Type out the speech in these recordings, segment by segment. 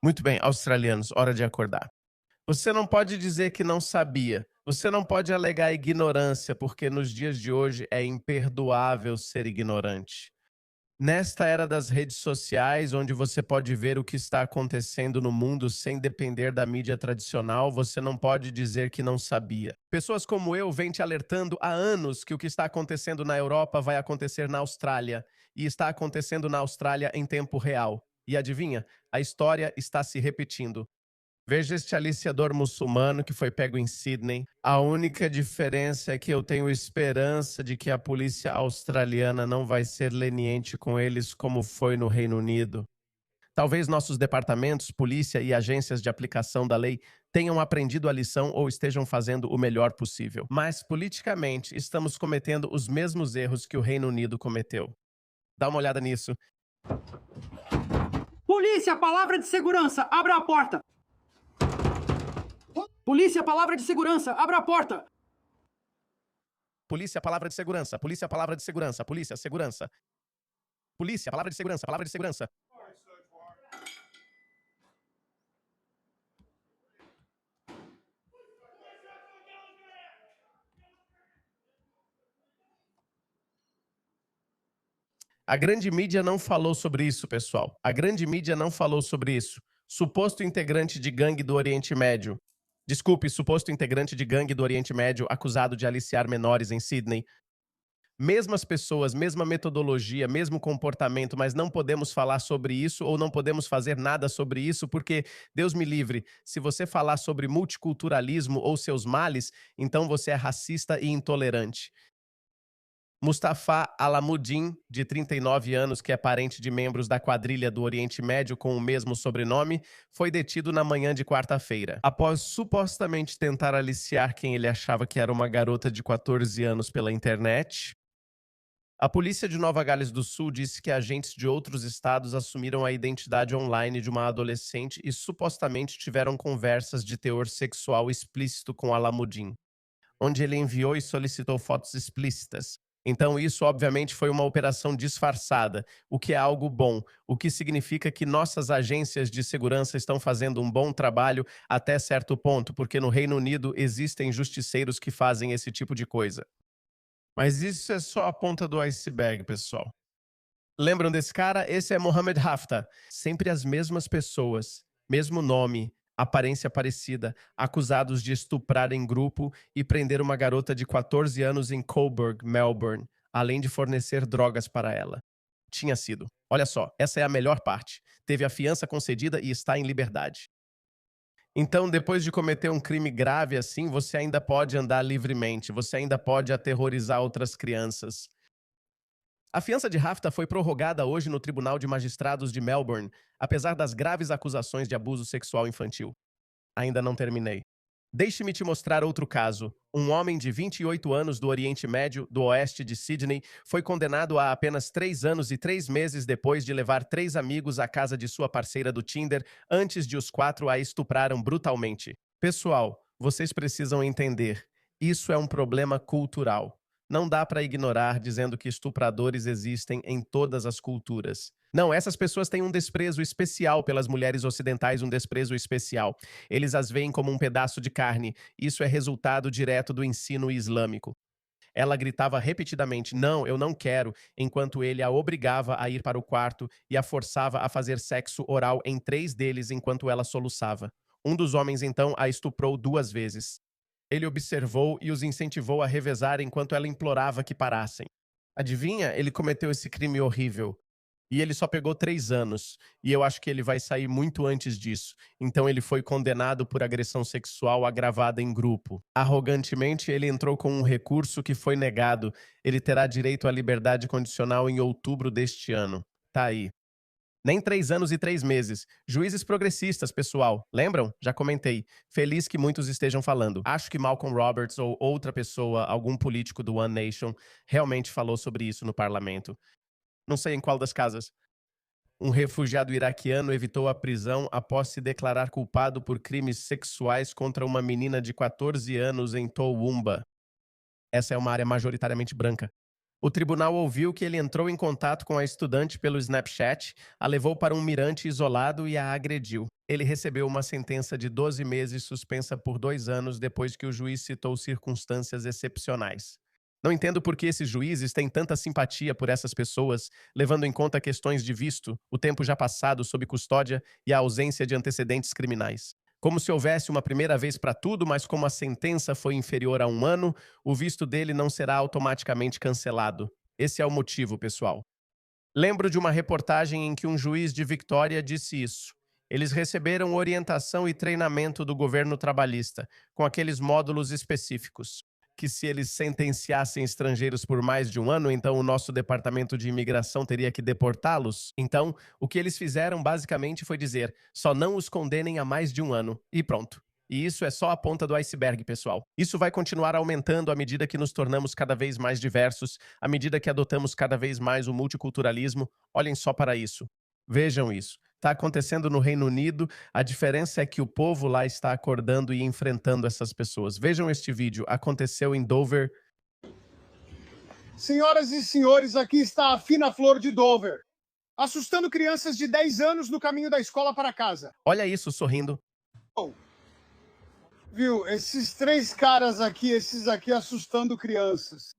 Muito bem, australianos, hora de acordar. Você não pode dizer que não sabia. Você não pode alegar ignorância, porque nos dias de hoje é imperdoável ser ignorante. Nesta era das redes sociais, onde você pode ver o que está acontecendo no mundo sem depender da mídia tradicional, você não pode dizer que não sabia. Pessoas como eu vêm te alertando há anos que o que está acontecendo na Europa vai acontecer na Austrália, e está acontecendo na Austrália em tempo real. E adivinha? A história está se repetindo. Veja este aliciador muçulmano que foi pego em Sydney. A única diferença é que eu tenho esperança de que a polícia australiana não vai ser leniente com eles como foi no Reino Unido. Talvez nossos departamentos, polícia e agências de aplicação da lei tenham aprendido a lição ou estejam fazendo o melhor possível. Mas, politicamente, estamos cometendo os mesmos erros que o Reino Unido cometeu. Dá uma olhada nisso. Polícia, palavra de segurança, abra a porta! Polícia, palavra de segurança, abra a porta! Polícia, palavra de segurança. Polícia, palavra de segurança. Polícia, segurança. Polícia, palavra de segurança. Palavra de segurança. A grande mídia não falou sobre isso, pessoal. A grande mídia não falou sobre isso. Suposto integrante de gangue do Oriente Médio. Desculpe, suposto integrante de gangue do Oriente Médio acusado de aliciar menores em Sydney. Mesmas pessoas, mesma metodologia, mesmo comportamento, mas não podemos falar sobre isso ou não podemos fazer nada sobre isso porque, Deus me livre, se você falar sobre multiculturalismo ou seus males, então você é racista e intolerante. Mustafa Alamuddin, de 39 anos, que é parente de membros da quadrilha do Oriente Médio com o mesmo sobrenome, foi detido na manhã de quarta-feira, após supostamente tentar aliciar quem ele achava que era uma garota de 14 anos pela internet. A polícia de Nova Gales do Sul disse que agentes de outros estados assumiram a identidade online de uma adolescente e supostamente tiveram conversas de teor sexual explícito com Alamuddin, onde ele enviou e solicitou fotos explícitas. Então, isso obviamente foi uma operação disfarçada, o que é algo bom, o que significa que nossas agências de segurança estão fazendo um bom trabalho até certo ponto, porque no Reino Unido existem justiceiros que fazem esse tipo de coisa. Mas isso é só a ponta do iceberg, pessoal. Lembram desse cara? Esse é Mohammed Haftar. Sempre as mesmas pessoas, mesmo nome, aparência parecida, acusados de estuprar em grupo e prender uma garota de 14 anos em Coburg, Melbourne, além de fornecer drogas para ela. Tinha sido. Olha só, essa é a melhor parte. Teve a fiança concedida e está em liberdade. Então, depois de cometer um crime grave assim, você ainda pode andar livremente, você ainda pode aterrorizar outras crianças. A fiança de Haftar foi prorrogada hoje no Tribunal de Magistrados de Melbourne, apesar das graves acusações de abuso sexual infantil. Ainda não terminei. Deixe-me te mostrar outro caso. Um homem de 28 anos do Oriente Médio, do oeste de Sydney, foi condenado a apenas 3 anos e 3 meses depois de levar 3 amigos à casa de sua parceira do Tinder antes de os 4 a estupraram brutalmente. Pessoal, vocês precisam entender. Isso é um problema cultural. Não dá para ignorar dizendo que estupradores existem em todas as culturas. Não, essas pessoas têm um desprezo especial pelas mulheres ocidentais, um desprezo especial. Eles as veem como um pedaço de carne. Isso é resultado direto do ensino islâmico. Ela gritava repetidamente, não, eu não quero, enquanto ele a obrigava a ir para o quarto e a forçava a fazer sexo oral em 3 deles enquanto ela soluçava. Um dos homens então a estuprou 2 vezes. Ele observou e os incentivou a revezar enquanto ela implorava que parassem. Adivinha? Ele cometeu esse crime horrível. E ele só pegou 3 anos. E eu acho que ele vai sair muito antes disso. Então ele foi condenado por agressão sexual agravada em grupo. Arrogantemente, ele entrou com um recurso que foi negado. Ele terá direito à liberdade condicional em outubro deste ano. Tá aí. Nem 3 anos e 3 meses. Juízes progressistas, pessoal. Lembram? Já comentei. Feliz que muitos estejam falando. Acho que Malcolm Roberts ou outra pessoa, algum político do One Nation, realmente falou sobre isso no parlamento. Não sei em qual das casas. Um refugiado iraquiano evitou a prisão após se declarar culpado por crimes sexuais contra uma menina de 14 anos em Toowoomba. Essa é uma área majoritariamente branca. O tribunal ouviu que ele entrou em contato com a estudante pelo Snapchat, a levou para um mirante isolado e a agrediu. Ele recebeu uma sentença de 12 meses suspensa por 2 anos depois que o juiz citou circunstâncias excepcionais. Não entendo por que esses juízes têm tanta simpatia por essas pessoas, levando em conta questões de visto, o tempo já passado sob custódia e a ausência de antecedentes criminais. Como se houvesse uma primeira vez para tudo, mas como a sentença foi inferior a 1 ano, o visto dele não será automaticamente cancelado. Esse é o motivo, pessoal. Lembro de uma reportagem em que um juiz de Victória disse isso. Eles receberam orientação e treinamento do governo trabalhista, com aqueles módulos específicos, que se eles sentenciassem estrangeiros por mais de 1 ano, então o nosso departamento de imigração teria que deportá-los. Então, o que eles fizeram basicamente foi dizer, só não os condenem a mais de 1 ano, e pronto. E isso é só a ponta do iceberg, pessoal. Isso vai continuar aumentando à medida que nos tornamos cada vez mais diversos, à medida que adotamos cada vez mais o multiculturalismo. Olhem só para isso. Vejam isso. Está acontecendo no Reino Unido, a diferença é que o povo lá está acordando e enfrentando essas pessoas. Vejam este vídeo, aconteceu em Dover. Senhoras e senhores, aqui está a fina flor de Dover, assustando crianças de 10 anos no caminho da escola para casa. Olha isso, sorrindo. Viu, esses 3 caras aqui, esses aqui assustando crianças.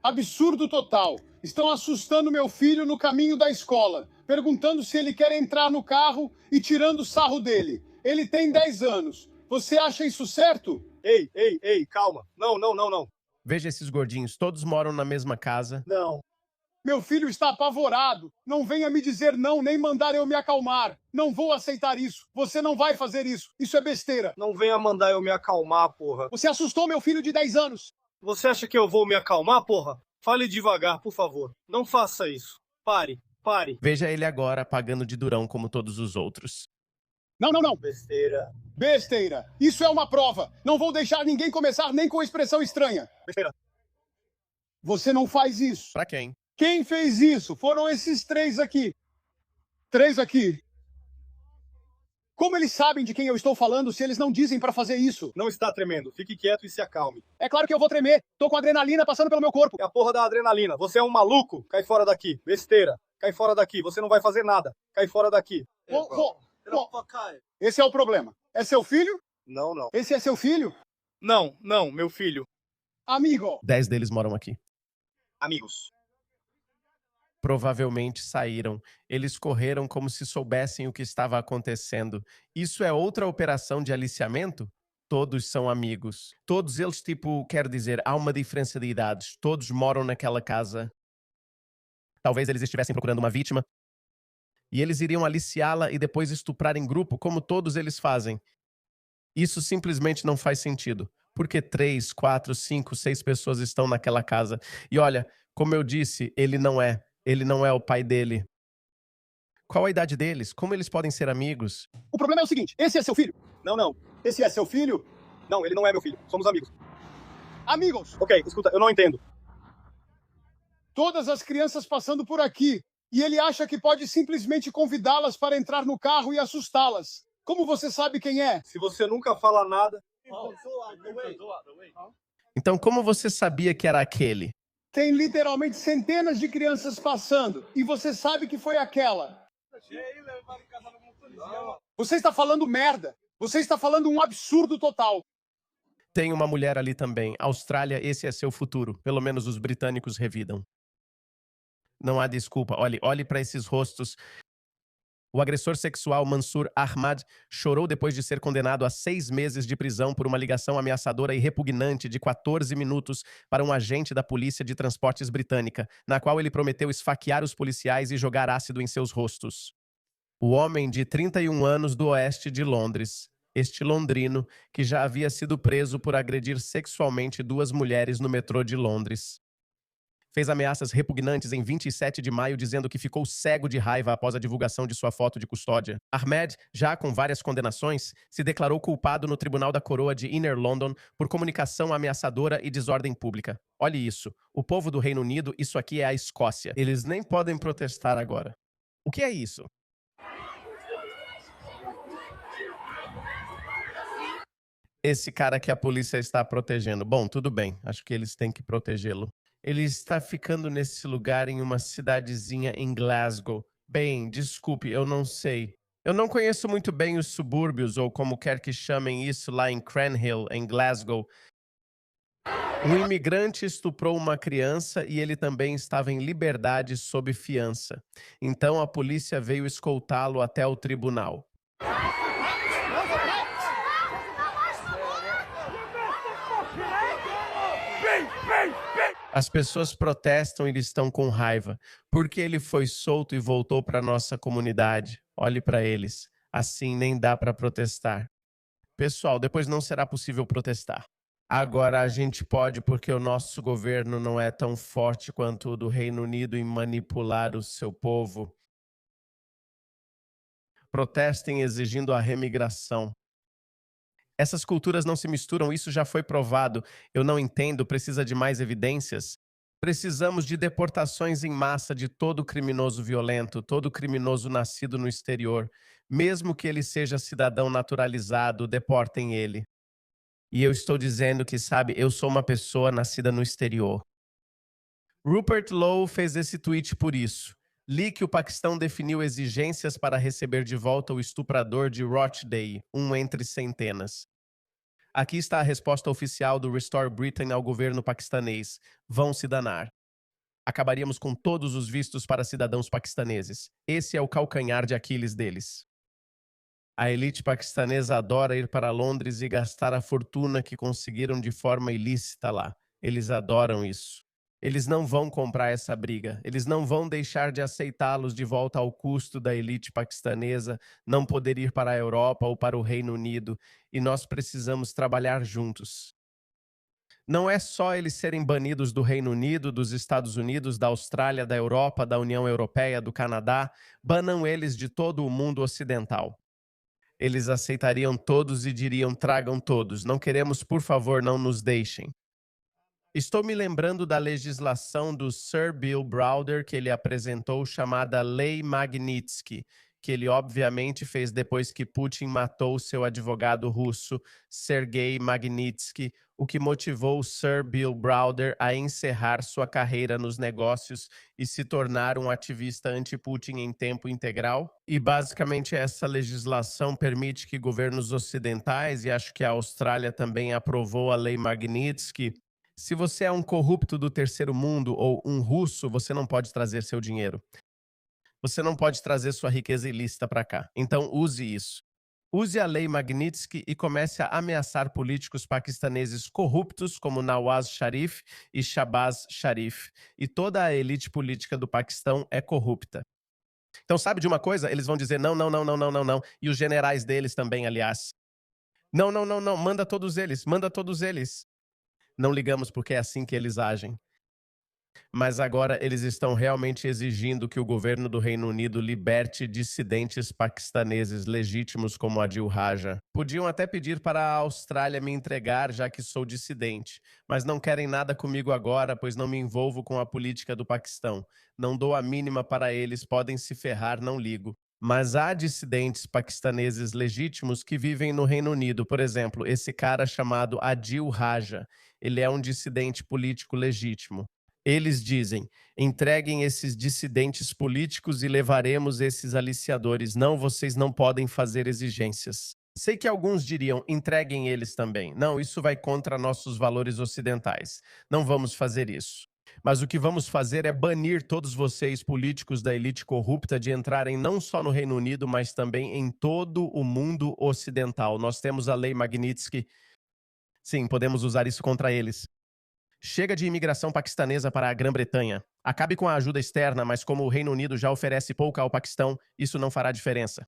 Absurdo total. Estão assustando meu filho no caminho da escola, perguntando se ele quer entrar no carro e tirando sarro dele. Ele tem 10 anos. Você acha isso certo? Ei, calma. Não. Veja esses gordinhos, todos moram na mesma casa. Não. Meu filho está apavorado. Não venha me dizer não, nem mandar eu me acalmar. Não vou aceitar isso. Você não vai fazer isso. Isso é besteira. Não venha mandar eu me acalmar, porra. Você assustou meu filho de 10 anos. Você acha que eu vou me acalmar, porra? Fale devagar, por favor. Não faça isso. Pare. Veja ele agora pagando de durão como todos os outros. Não. Besteira. Besteira. Isso é uma prova. Não vou deixar ninguém começar nem com expressão estranha. Besteira. Você não faz isso. Pra quem? Quem fez isso? Foram esses 3 aqui. 3 aqui. Como eles sabem de quem eu estou falando se eles não dizem para fazer isso? Não está tremendo. Fique quieto e se acalme. É claro que eu vou tremer. Tô com adrenalina passando pelo meu corpo. É a porra da adrenalina. Você é um maluco? Cai fora daqui. Besteira. Cai fora daqui. Você não vai fazer nada. Cai fora daqui. Esse é o problema. É seu filho? Não. Esse é seu filho? Não, meu filho. Amigo. 10 deles moram aqui. Amigos. Provavelmente saíram. Eles correram como se soubessem o que estava acontecendo. Isso é outra operação de aliciamento? Todos são amigos. Todos eles, quero dizer, há uma diferença de idades. Todos moram naquela casa. Talvez eles estivessem procurando uma vítima. E eles iriam aliciá-la e depois estuprar em grupo, como todos eles fazem. Isso simplesmente não faz sentido. Porque 3, 4, 5, 6 pessoas estão naquela casa. E olha, como eu disse, ele não é o pai dele. Qual a idade deles? Como eles podem ser amigos? O problema é o seguinte. Esse é seu filho? Não. Esse é seu filho? Não, ele não é meu filho. Somos amigos. Amigos. Ok, escuta, eu não entendo. Todas as crianças passando por aqui. E ele acha que pode simplesmente convidá-las para entrar no carro e assustá-las. Como você sabe quem é? Se você nunca fala nada... Então, como você sabia que era aquele? Tem literalmente centenas de crianças passando. E você sabe que foi aquela. Você está falando merda. Você está falando um absurdo total. Tem uma mulher ali também. Austrália, esse é seu futuro. Pelo menos os britânicos revidam. Não há desculpa. Olhe para esses rostos. O agressor sexual Mansour Ahmad chorou depois de ser condenado a 6 meses de prisão por uma ligação ameaçadora e repugnante de 14 minutos para um agente da Polícia de Transportes britânica, na qual ele prometeu esfaquear os policiais e jogar ácido em seus rostos. O homem de 31 anos do oeste de Londres, este londrino, que já havia sido preso por agredir sexualmente 2 mulheres no metrô de Londres. Fez ameaças repugnantes em 27 de maio, dizendo que ficou cego de raiva após a divulgação de sua foto de custódia. Ahmed, já com várias condenações, se declarou culpado no Tribunal da Coroa de Inner London por comunicação ameaçadora e desordem pública. Olhe isso. O povo do Reino Unido, isso aqui é a Escócia. Eles nem podem protestar agora. O que é isso? Esse cara que a polícia está protegendo. Bom, tudo bem. Acho que eles têm que protegê-lo. Ele está ficando nesse lugar em uma cidadezinha em Glasgow. Bem, desculpe, eu não sei. Eu não conheço muito bem os subúrbios, ou como quer que chamem isso lá em Cranhill, em Glasgow. Um imigrante estuprou uma criança e ele também estava em liberdade sob fiança. Então a polícia veio escoltá-lo até o tribunal. As pessoas protestam e eles estão com raiva, porque ele foi solto e voltou para nossa comunidade. Olhe para eles. Assim nem dá para protestar. Pessoal, depois não será possível protestar. Agora a gente pode porque o nosso governo não é tão forte quanto o do Reino Unido em manipular o seu povo. Protestem exigindo a remigração. Essas culturas não se misturam, isso já foi provado. Eu não entendo, precisa de mais evidências? Precisamos de deportações em massa de todo criminoso violento, todo criminoso nascido no exterior. Mesmo que ele seja cidadão naturalizado, deportem ele. E eu estou dizendo que, sabe, eu sou uma pessoa nascida no exterior. Rupert Lowe fez esse tweet por isso. Li que o Paquistão definiu exigências para receber de volta o estuprador de Rochdale, um entre centenas. Aqui está a resposta oficial do Restore Britain ao governo paquistanês. Vão se danar. Acabaríamos com todos os vistos para cidadãos paquistaneses. Esse é o calcanhar de Aquiles deles. A elite paquistanesa adora ir para Londres e gastar a fortuna que conseguiram de forma ilícita lá. Eles adoram isso. Eles não vão comprar essa briga. Eles não vão deixar de aceitá-los de volta ao custo da elite paquistanesa não poder ir para a Europa ou para o Reino Unido. E nós precisamos trabalhar juntos. Não é só eles serem banidos do Reino Unido, dos Estados Unidos, da Austrália, da Europa, da União Europeia, do Canadá. Banam eles de todo o mundo ocidental. Eles aceitariam todos e diriam: tragam todos. Não queremos, por favor, não nos deixem. Estou me lembrando da legislação do Sir Bill Browder que ele apresentou, chamada Lei Magnitsky, que ele obviamente fez depois que Putin matou seu advogado russo, Sergei Magnitsky, o que motivou Sir Bill Browder a encerrar sua carreira nos negócios e se tornar um ativista anti-Putin em tempo integral. E basicamente essa legislação permite que governos ocidentais, e acho que a Austrália também aprovou a Lei Magnitsky, se você é um corrupto do terceiro mundo ou um russo, você não pode trazer seu dinheiro. Você não pode trazer sua riqueza ilícita para cá. Então use isso. Use a Lei Magnitsky e comece a ameaçar políticos paquistaneses corruptos como Nawaz Sharif e Shahbaz Sharif. E toda a elite política do Paquistão é corrupta. Então sabe de uma coisa? Eles vão dizer não, não, não, não, não, não, não. E os generais deles também, aliás. Não, não, não, não. Manda todos eles. Manda todos eles. Não ligamos porque é assim que eles agem. Mas agora eles estão realmente exigindo que o governo do Reino Unido liberte dissidentes paquistaneses legítimos como Adil Raja. Podiam até pedir para a Austrália me entregar, já que sou dissidente, mas não querem nada comigo agora, pois não me envolvo com a política do Paquistão. Não dou a mínima para eles, podem se ferrar, não ligo. Mas há dissidentes paquistaneses legítimos que vivem no Reino Unido. Por exemplo, esse cara chamado Adil Raja. Ele é um dissidente político legítimo. Eles dizem: entreguem esses dissidentes políticos e levaremos esses aliciadores. Não, vocês não podem fazer exigências. Sei que alguns diriam: entreguem eles também. Não, isso vai contra nossos valores ocidentais. Não vamos fazer isso. Mas o que vamos fazer é banir todos vocês, políticos da elite corrupta, de entrarem não só no Reino Unido, mas também em todo o mundo ocidental. Nós temos a Lei Magnitsky. Sim, podemos usar isso contra eles. Chega de imigração paquistanesa para a Grã-Bretanha. Acabe com a ajuda externa, mas como o Reino Unido já oferece pouca ao Paquistão, isso não fará diferença.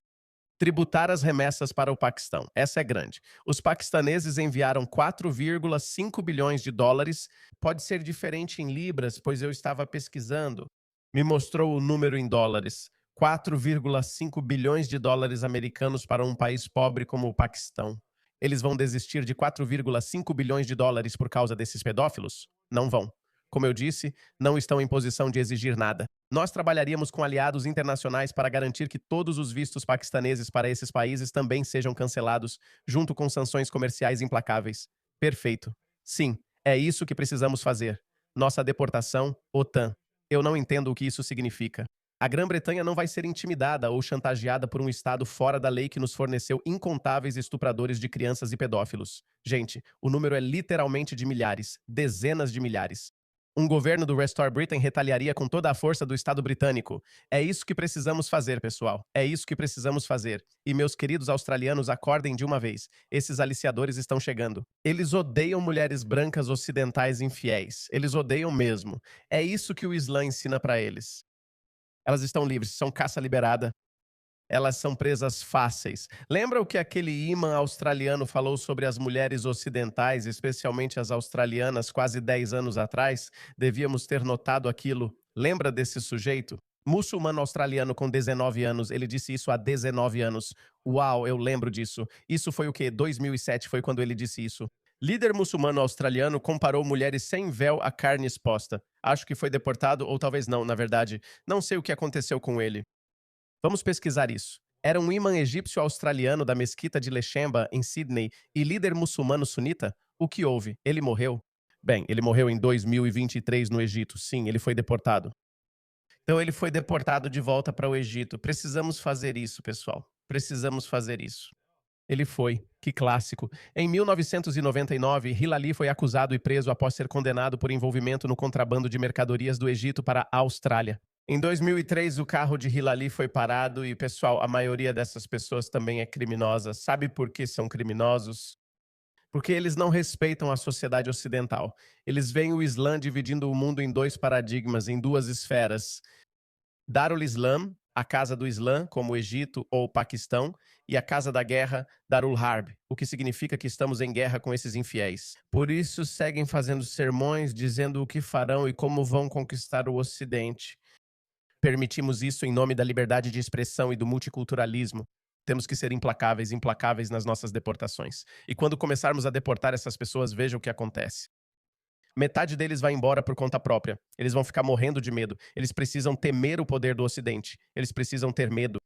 Tributar as remessas para o Paquistão. Essa é grande. Os paquistaneses enviaram 4,5 bilhões de dólares. Pode ser diferente em libras, pois eu estava pesquisando. Me mostrou o número em dólares. 4,5 bilhões de dólares americanos para um país pobre como o Paquistão. Eles vão desistir de 4,5 bilhões de dólares por causa desses pedófilos? Não vão. Como eu disse, não estão em posição de exigir nada. Nós trabalharíamos com aliados internacionais para garantir que todos os vistos paquistaneses para esses países também sejam cancelados, junto com sanções comerciais implacáveis. Perfeito. Sim, é isso que precisamos fazer. Nossa deportação, OTAN. Eu não entendo o que isso significa. A Grã-Bretanha não vai ser intimidada ou chantageada por um Estado fora da lei que nos forneceu incontáveis estupradores de crianças e pedófilos. Gente, o número é literalmente de milhares, dezenas de milhares. Um governo do Restore Britain retaliaria com toda a força do Estado britânico. É isso que precisamos fazer, pessoal. É isso que precisamos fazer. E meus queridos australianos, acordem de uma vez. Esses aliciadores estão chegando. Eles odeiam mulheres brancas ocidentais infiéis. Eles odeiam mesmo. É isso que o Islã ensina para eles. Elas estão livres, são caça liberada. Elas são presas fáceis. Lembra o que aquele imã australiano falou sobre as mulheres ocidentais, especialmente as australianas, quase 10 anos atrás? Devíamos ter notado aquilo. Lembra desse sujeito? Muçulmano australiano com 19 anos, ele disse isso há 19 anos. Uau, eu lembro disso. Isso foi o quê? 2007 foi quando ele disse isso. Líder muçulmano australiano comparou mulheres sem véu a carne exposta. Acho que foi deportado, ou talvez não, na verdade. Não sei o que aconteceu com ele. Vamos pesquisar isso. Era um imã egípcio-australiano da mesquita de Leshemba, em Sydney, e líder muçulmano sunita? O que houve? Ele morreu? Bem, ele morreu em 2023 no Egito. Sim, ele foi deportado. Então ele foi deportado de volta para o Egito. Precisamos fazer isso, pessoal. Precisamos fazer isso. Ele foi. Que clássico. Em 1999, Hilali foi acusado e preso após ser condenado por envolvimento no contrabando de mercadorias do Egito para a Austrália. Em 2003, o carro de Hilali foi parado e, pessoal, a maioria dessas pessoas também é criminosa. Sabe por que são criminosos? Porque eles não respeitam a sociedade ocidental. Eles veem o Islã dividindo o mundo em dois paradigmas, em duas esferas. Darul Islam, a casa do Islã, como o Egito ou o Paquistão, e a casa da guerra, Darul Harb, o que significa que estamos em guerra com esses infiéis. Por isso, seguem fazendo sermões, dizendo o que farão e como vão conquistar o Ocidente. Permitimos isso em nome da liberdade de expressão e do multiculturalismo. Temos que ser implacáveis, implacáveis nas nossas deportações. E quando começarmos a deportar essas pessoas, veja o que acontece. Metade deles vai embora por conta própria. Eles vão ficar morrendo de medo. Eles precisam temer o poder do Ocidente. Eles precisam ter medo.